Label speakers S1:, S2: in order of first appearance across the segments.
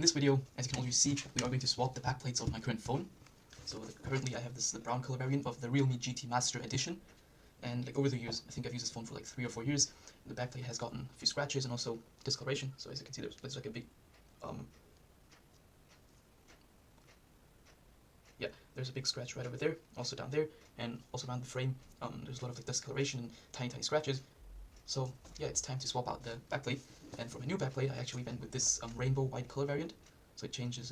S1: In this video, as you can already see, we are going to swap the backplates of my current phone. So currently I have the brown color variant of the Realme GT Master Edition, and over the years, I think I've used this phone for 3 or 4 years. The backplate has gotten a few scratches and also discoloration. So as you can see, there's like a big there's a big scratch right over there, also down there, and also around the frame. There's a lot of discoloration and tiny scratches. So yeah, it's time to swap out the backplate. And for my new backplate, I actually went with this rainbow white color variant. So it changes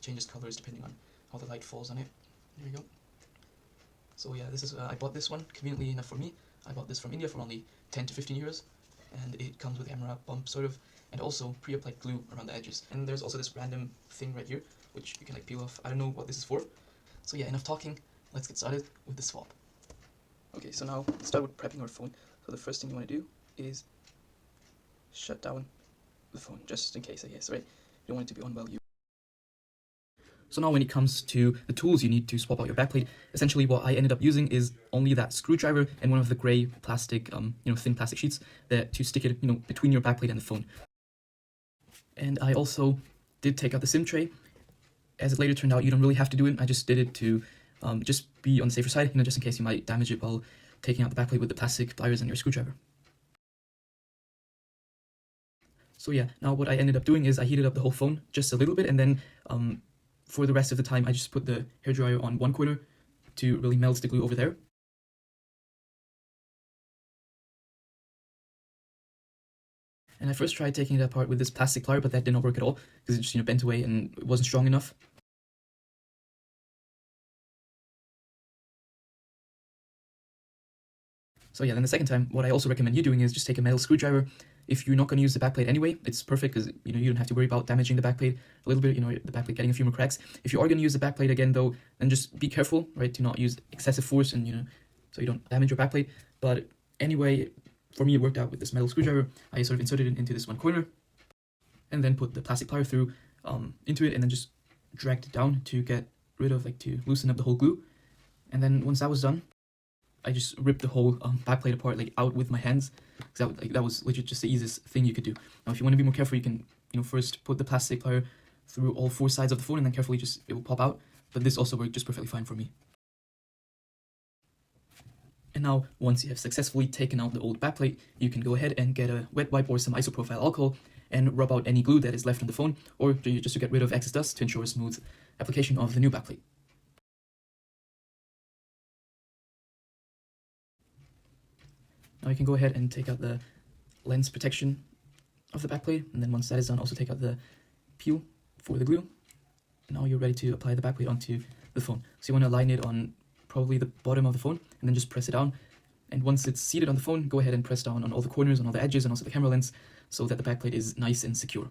S1: changes colors depending on how the light falls on it. There you go. So yeah, this is I bought this one conveniently enough for me. I bought this from India for only 10 to 15 euros, and it comes with camera bump and also pre-applied glue around the edges. And there's also this random thing right here which you can peel off. I don't know what this is for. So yeah, enough talking. Let's get started with the swap. Okay, so now let's start with prepping our phone. So the first thing you want to do is shut down the phone, just in case, I guess, right? You don't want it to be on while you... So now when it comes to the tools you need to swap out your backplate, essentially what I ended up using is only that screwdriver and one of the gray plastic, thin plastic sheets to stick it, between your backplate and the phone. And I also did take out the SIM tray. As it later turned out, you don't really have to do it. I just did it to just be on the safer side, just in case you might damage it while taking out the backplate with the plastic pliers and your screwdriver. So yeah, now what I ended up doing is I heated up the whole phone just a little bit, and then for the rest of the time I just put the hairdryer on one corner to really melt the glue over there. And I first tried taking it apart with this plastic plier, but that did not work at all because it just bent away and it wasn't strong enough. So yeah, then the second time, what I also recommend you doing is just take a metal screwdriver. If you're not going to use the backplate anyway, it's perfect because you don't have to worry about damaging the backplate a little bit, the backplate getting a few more cracks. If you are going to use the backplate again though, then just be careful, right, to not use excessive force and so you don't damage your backplate. But anyway, for me it worked out with this metal screwdriver. I sort of inserted it into this one corner and then put the plastic plier through into it and then just dragged it down to get rid of, to loosen up the whole glue. And then once that was done, I just ripped the whole backplate apart out with my hands. Because that was legit just the easiest thing you could do. Now if you want to be more careful, you can first put the plastic plier through all 4 sides of the phone and then carefully it will pop out. But this also worked just perfectly fine for me. And now once you have successfully taken out the old backplate, you can go ahead and get a wet wipe or some isopropyl alcohol and rub out any glue that is left on the phone, or just to get rid of excess dust to ensure a smooth application of the new backplate. Now you can go ahead and take out the lens protection of the backplate, and then once that is done, also take out the peel for the glue. Now you're ready to apply the backplate onto the phone. So you want to align it on probably the bottom of the phone, and then just press it down. And once it's seated on the phone, go ahead and press down on all the corners and all the edges and also the camera lens so that the backplate is nice and secure.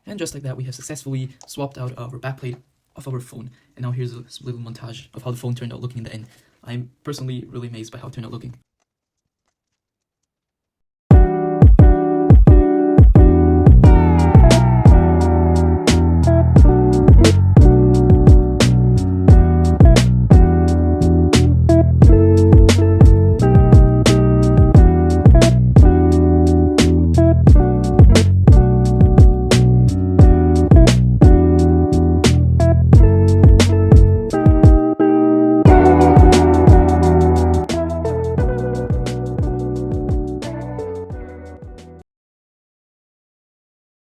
S1: And just like that, we have successfully swapped out our backplate of our phone. And now here's a little montage of how the phone turned out looking in the end. I'm personally really amazed by how it turned out looking.